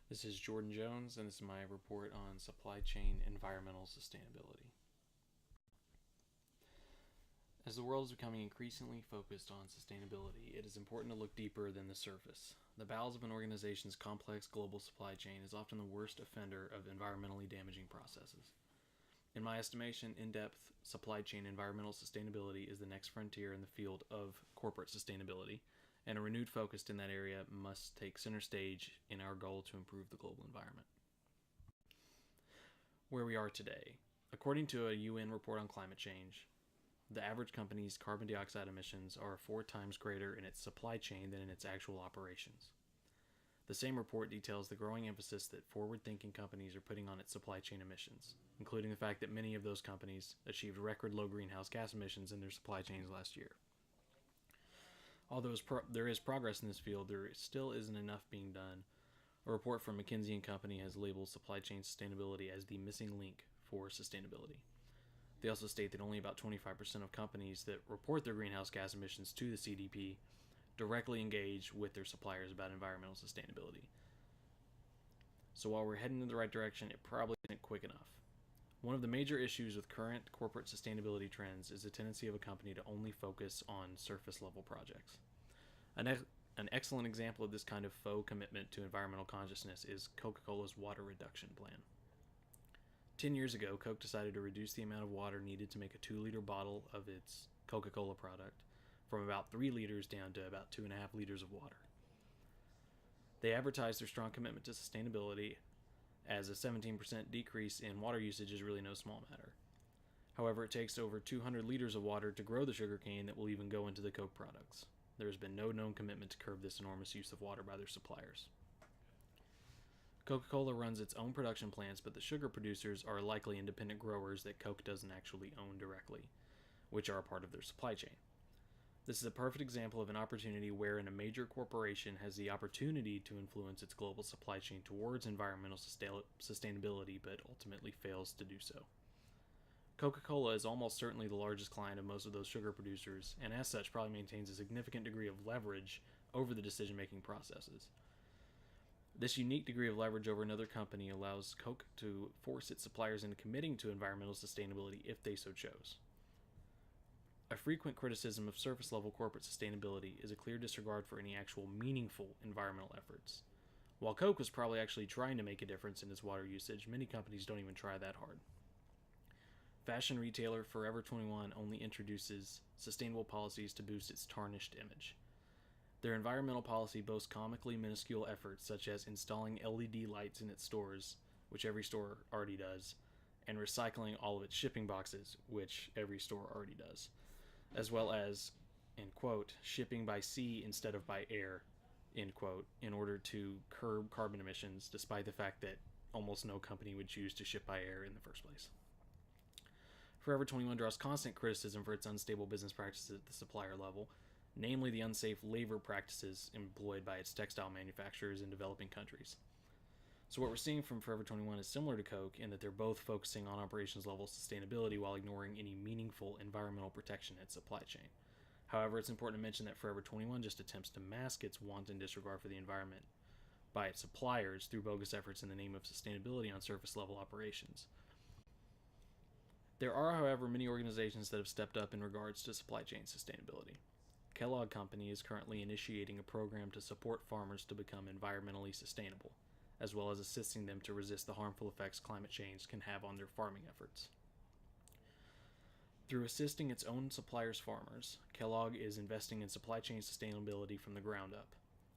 This is Jordan Jones, and this is my report on supply chain environmental sustainability. As the world is becoming increasingly focused on sustainability, it is important to look deeper than the surface. The bowels of an organization's complex global supply chain is often the worst offender of environmentally damaging processes. In my estimation, in depth supply chain environmental sustainability is the next frontier in the field of corporate sustainability, and a renewed focus in that area must take center stage in our goal to improve the global environment. Where we are today. According to a UN report on climate change, the average company's carbon dioxide emissions are 4 times greater in its supply chain than in its actual operations. The same report details the growing emphasis that forward thinking companies are putting on its supply chain emissions, including the fact that many of those companies achieved record low greenhouse gas emissions in their supply chains last year. Although there is progress in this field, there still isn't enough being done. A report from McKinsey and Company has labeled supply chain sustainability as the missing link for sustainability. They also state that only about 25% of companies that report their greenhouse gas emissions to the CDP directly engage with their suppliers about environmental sustainability. So while we're heading in the right direction, it probably isn't quick enough. One of the major issues with current corporate sustainability trends is the tendency of a company to only focus on surface level projects. An excellent example of this kind of faux commitment to environmental consciousness is Coca-Cola's water reduction plan. 10 years ago, Coke decided to reduce the amount of water needed to make a 2-liter bottle of its Coca-Cola product from about 3 liters down to about 2.5 liters of water. They advertised their strong commitment to sustainability, as a 17% decrease in water usage is really no small matter. However, it takes over 200 liters of water to grow the sugarcane that will even go into the Coke products. There has been no known commitment to curb this enormous use of water by their suppliers. Coca-Cola runs its own production plants, but the sugar producers are likely independent growers that Coke doesn't actually own directly, which are a part of their supply chain. This is a perfect example of an opportunity wherein a major corporation has the opportunity to influence its global supply chain towards environmental sustainability, but ultimately fails to do so. Coca-Cola is almost certainly the largest client of most of those sugar producers, and as such probably maintains a significant degree of leverage over the decision-making processes. This unique degree of leverage over another company allows Coke to force its suppliers into committing to environmental sustainability if they so chose. A frequent criticism of surface level corporate sustainability is a clear disregard for any actual meaningful environmental efforts. While Coke was probably actually trying to make a difference in its water usage, many companies don't even try that hard. Fashion retailer Forever 21 only introduces sustainable policies to boost its tarnished image. Their environmental policy boasts comically minuscule efforts such as installing LED lights in its stores, which every store already does, and recycling all of its shipping boxes, which every store already does, as well as, end quote, shipping by sea instead of by air, end quote, in order to curb carbon emissions, despite the fact that almost no company would choose to ship by air in the first place. Forever 21 draws constant criticism for its unstable business practices at the supplier level, namely the unsafe labor practices employed by its textile manufacturers in developing countries. So what we're seeing from Forever 21 is similar to Coke in that they're both focusing on operations level sustainability while ignoring any meaningful environmental protection in its supply chain. However, it's important to mention that Forever 21 just attempts to mask its wanton disregard for the environment by its suppliers through bogus efforts in the name of sustainability on surface level operations. There are, however, many organizations that have stepped up in regards to supply chain sustainability. Kellogg Company is currently initiating a program to support farmers to become environmentally sustainable, as well as assisting them to resist the harmful effects climate change can have on their farming efforts. Through assisting its own suppliers' farmers, Kellogg is investing in supply chain sustainability from the ground up.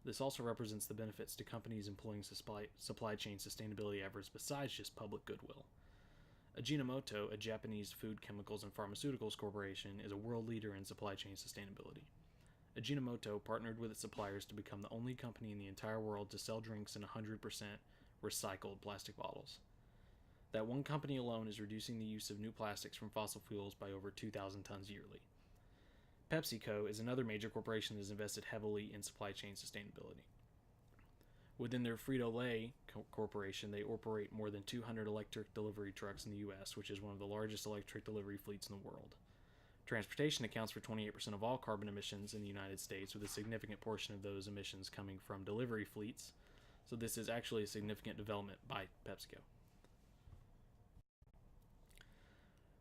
This also represents the benefits to companies employing supply chain sustainability efforts besides just public goodwill. Ajinomoto, a Japanese food, chemicals, and pharmaceuticals corporation, is a world leader in supply chain sustainability. Ajinomoto partnered with its suppliers to become the only company in the entire world to sell drinks in 100% recycled plastic bottles. That one company alone is reducing the use of new plastics from fossil fuels by over 2,000 tons yearly. PepsiCo is another major corporation that has invested heavily in supply chain sustainability. Within their Frito-Lay corporation, they operate more than 200 electric delivery trucks in the U.S., which is one of the largest electric delivery fleets in the world. Transportation accounts for 28% of all carbon emissions in the United States, with a significant portion of those emissions coming from delivery fleets, So this is actually a significant development by PepsiCo.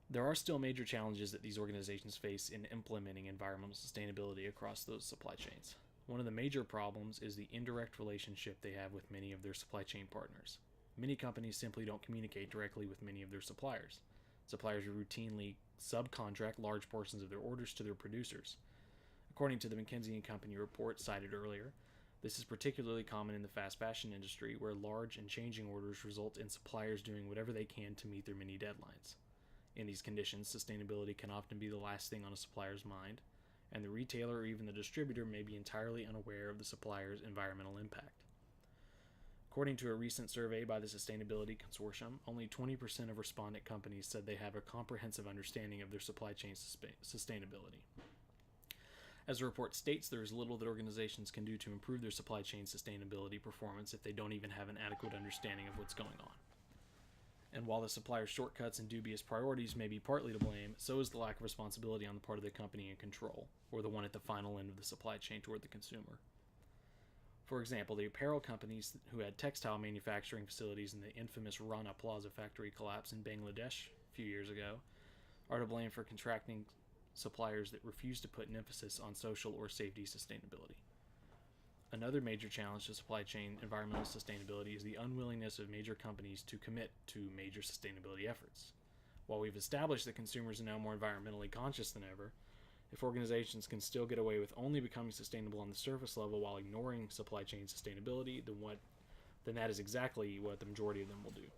There are still major challenges that these organizations face in implementing environmental sustainability across those supply chains. One of the major problems is the indirect relationship they have with many of their supply chain partners. Many companies simply don't communicate directly with many of their suppliers. Suppliers routinely subcontract large portions of their orders to their producers. According to the McKinsey & Company report cited earlier, this is particularly common in the fast fashion industry, where large and changing orders result in suppliers doing whatever they can to meet their many deadlines. In these conditions, sustainability can often be the last thing on a supplier's mind, and the retailer or even the distributor may be entirely unaware of the supplier's environmental impact. According to a recent survey by the Sustainability Consortium, only 20% of respondent companies said they have a comprehensive understanding of their supply chain sustainability. As the report states, there is little that organizations can do to improve their supply chain sustainability performance if they don't even have an adequate understanding of what's going on. And while the supplier's shortcuts and dubious priorities may be partly to blame, so is the lack of responsibility on the part of the company in control, or the one at the final end of the supply chain toward the consumer. For example, the apparel companies who had textile manufacturing facilities in the infamous Rana Plaza factory collapse in Bangladesh a few years ago are to blame for contracting suppliers that refuse to put an emphasis on social or safety sustainability. Another major challenge to supply chain environmental sustainability is the unwillingness of major companies to commit to major sustainability efforts. While we've established that consumers are now more environmentally conscious than ever, if organizations can still get away with only becoming sustainable on the surface level while ignoring supply chain sustainability, then that is exactly what the majority of them will do.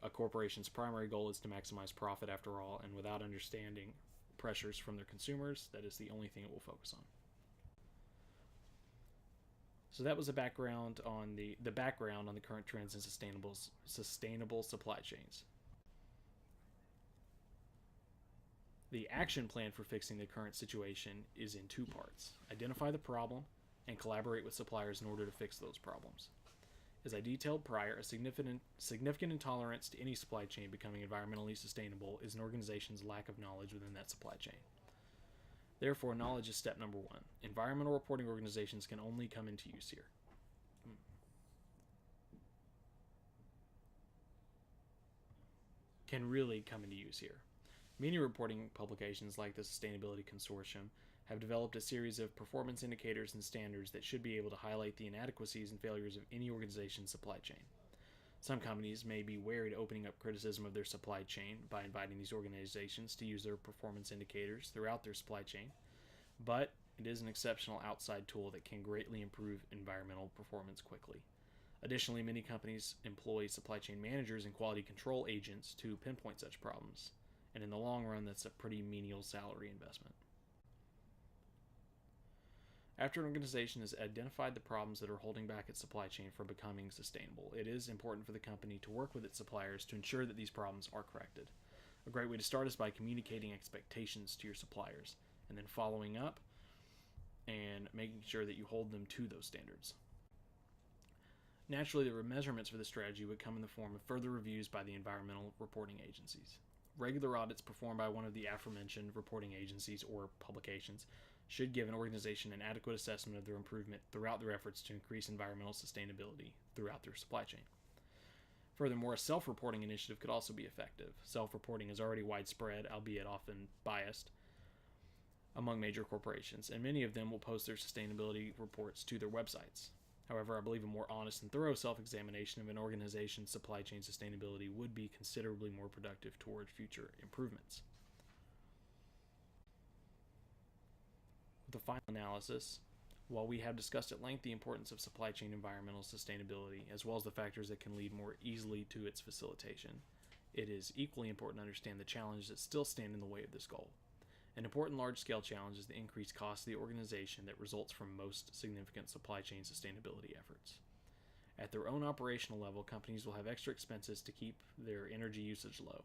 A corporation's primary goal is to maximize profit after all, and without understanding pressures from their consumers, that is the only thing it will focus on. So that was a background on the current trends in sustainable supply chains. The action plan for fixing the current situation is in two parts: identify the problem and collaborate with suppliers in order to fix those problems. As I detailed prior, a significant intolerance to any supply chain becoming environmentally sustainable is an organization's lack of knowledge within that supply chain. Therefore, knowledge is step number one. Environmental reporting organizations can only come into use here. Can really come into use here. Many reporting publications like the Sustainability Consortium have developed a series of performance indicators and standards that should be able to highlight the inadequacies and failures of any organization's supply chain. Some companies may be wary to opening up criticism of their supply chain by inviting these organizations to use their performance indicators throughout their supply chain, but it is an exceptional outside tool that can greatly improve environmental performance quickly. Additionally, many companies employ supply chain managers and quality control agents to pinpoint such problems, and in the long run, that's a pretty menial salary investment. After an organization has identified the problems that are holding back its supply chain from becoming sustainable, it is important for the company to work with its suppliers to ensure that these problems are corrected. A great way to start is by communicating expectations to your suppliers, and then following up and making sure that you hold them to those standards. Naturally, the measurements for this strategy would come in the form of further reviews by the environmental reporting agencies. Regular audits performed by one of the aforementioned reporting agencies or publications should give an organization an adequate assessment of their improvement throughout their efforts to increase environmental sustainability throughout their supply chain. Furthermore, a self-reporting initiative could also be effective. Self-reporting is already widespread, albeit often biased, among major corporations, and many of them will post their sustainability reports to their websites. However, I believe a more honest and thorough self-examination of an organization's supply chain sustainability would be considerably more productive toward future improvements. The final analysis, while we have discussed at length the importance of supply chain environmental sustainability, as well as the factors that can lead more easily to its facilitation, it is equally important to understand the challenges that still stand in the way of this goal. An important large-scale challenge is the increased cost of the organization that results from most significant supply chain sustainability efforts. At their own operational level, companies will have extra expenses to keep their energy usage low.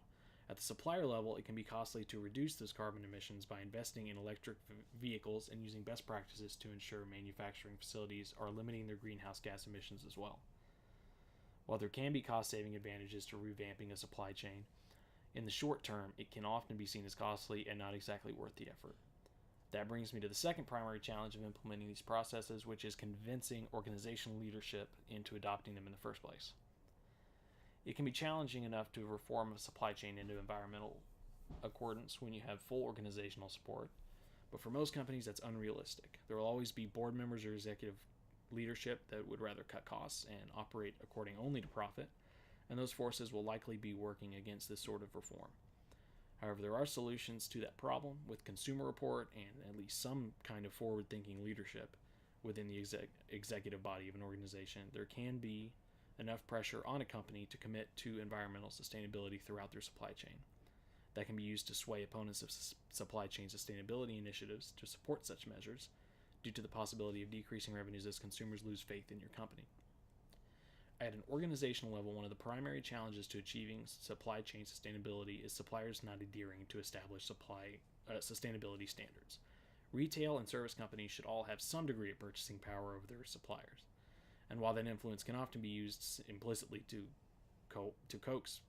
At the supplier level, it can be costly to reduce those carbon emissions by investing in electric vehicles and using best practices to ensure manufacturing facilities are limiting their greenhouse gas emissions as well. While there can be cost-saving advantages to revamping a supply chain, in the short term, it can often be seen as costly and not exactly worth the effort. That brings me to the second primary challenge of implementing these processes, which is convincing organizational leadership into adopting them in the first place. It can be challenging enough to reform a supply chain into environmental accordance when you have full organizational support, but for most companies that's unrealistic. There will always be board members or executive leadership that would rather cut costs and operate according only to profit, and those forces will likely be working against this sort of reform. However, there are solutions to that problem with consumer report and at least some kind of forward-thinking leadership within the executive body of an organization. There can be enough pressure on a company to commit to environmental sustainability throughout their supply chain. That can be used to sway opponents of supply chain sustainability initiatives to support such measures due to the possibility of decreasing revenues as consumers lose faith in your company. At an organizational level, one of the primary challenges to achieving supply chain sustainability is suppliers not adhering to established sustainability standards. Retail and service companies should all have some degree of purchasing power over their suppliers. And while that influence can often be used implicitly to coax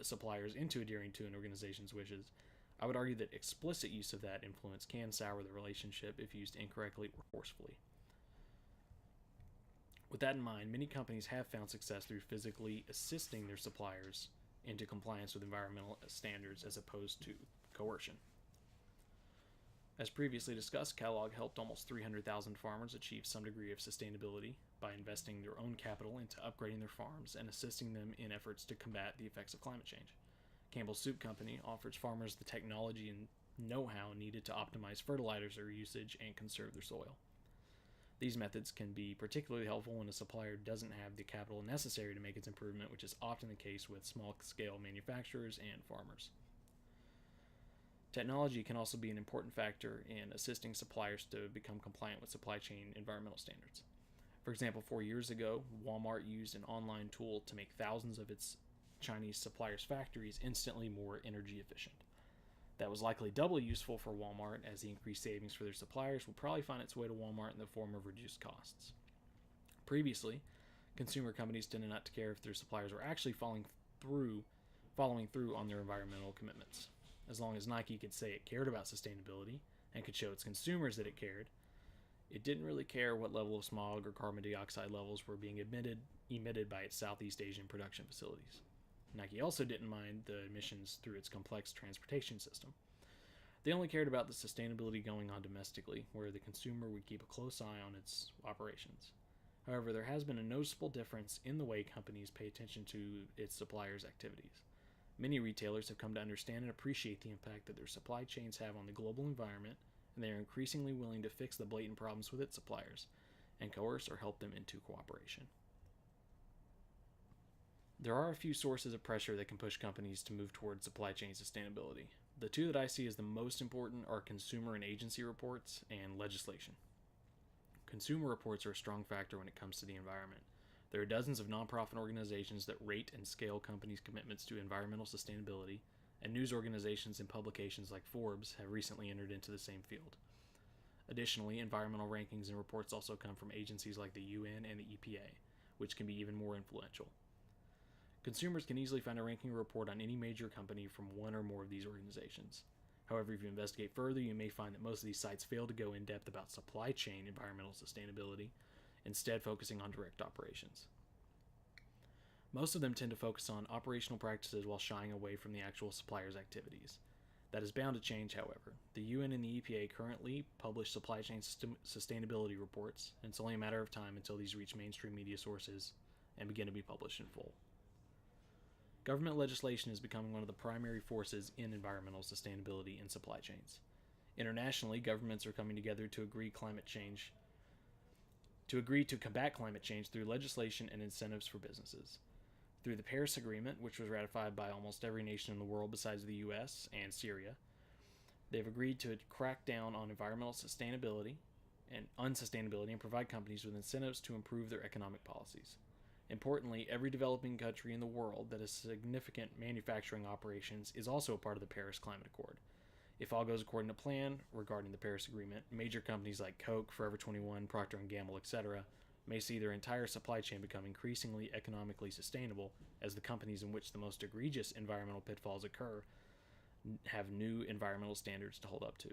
suppliers into adhering to an organization's wishes, I would argue that explicit use of that influence can sour the relationship if used incorrectly or forcefully. With that in mind, many companies have found success through physically assisting their suppliers into compliance with environmental standards as opposed to coercion. As previously discussed, Kellogg helped almost 300,000 farmers achieve some degree of sustainability by investing their own capital into upgrading their farms and assisting them in efforts to combat the effects of climate change. Campbell's Soup Company offers farmers the technology and know-how needed to optimize fertilizer usage and conserve their soil. These methods can be particularly helpful when a supplier doesn't have the capital necessary to make its improvement, which is often the case with small-scale manufacturers and farmers. Technology can also be an important factor in assisting suppliers to become compliant with supply chain environmental standards. For example, 4 years ago, Walmart used an online tool to make thousands of its Chinese suppliers' factories instantly more energy efficient. That was likely doubly useful for Walmart, as the increased savings for their suppliers will probably find its way to Walmart in the form of reduced costs. Previously, consumer companies tended not to care if their suppliers were actually following through on their environmental commitments. As long as Nike could say it cared about sustainability and could show its consumers that it cared, it didn't really care what level of smog or carbon dioxide levels were being emitted by its Southeast Asian production facilities. Nike also didn't mind the emissions through its complex transportation system. They only cared about the sustainability going on domestically, where the consumer would keep a close eye on its operations. However, there has been a noticeable difference in the way companies pay attention to its suppliers' activities. Many retailers have come to understand and appreciate the impact that their supply chains have on the global environment, and they are increasingly willing to fix the blatant problems with its suppliers and coerce or help them into cooperation. There are a few sources of pressure that can push companies to move toward supply chain sustainability. The two that I see as the most important are consumer and agency reports and legislation. Consumer reports are a strong factor when it comes to the environment. There are dozens of nonprofit organizations that rate and scale companies' commitments to environmental sustainability, and news organizations and publications like Forbes have recently entered into the same field. Additionally, environmental rankings and reports also come from agencies like the UN and the EPA, which can be even more influential. Consumers can easily find a ranking report on any major company from one or more of these organizations. However, if you investigate further, you may find that most of these sites fail to go in depth about supply chain environmental sustainability, instead focusing on direct operations. Most of them tend to focus on operational practices while shying away from the actual supplier's activities. That is bound to change, however. The UN and the EPA currently publish supply chain sustainability reports, and it's only a matter of time until these reach mainstream media sources and begin to be published in full. Government legislation is becoming one of the primary forces in environmental sustainability in supply chains. Internationally, governments are coming together to agree to combat climate change through legislation and incentives for businesses. Through the Paris Agreement, which was ratified by almost every nation in the world besides the US and Syria, they've agreed to crack down on environmental sustainability and unsustainability and provide companies with incentives to improve their economic policies. Importantly, every developing country in the world that has significant manufacturing operations is also a part of the Paris Climate Accord. If all goes according to plan regarding the Paris Agreement, major companies like Coke, Forever 21, Procter & Gamble, etc. may see their entire supply chain become increasingly economically sustainable as the companies in which the most egregious environmental pitfalls occur have new environmental standards to hold up to.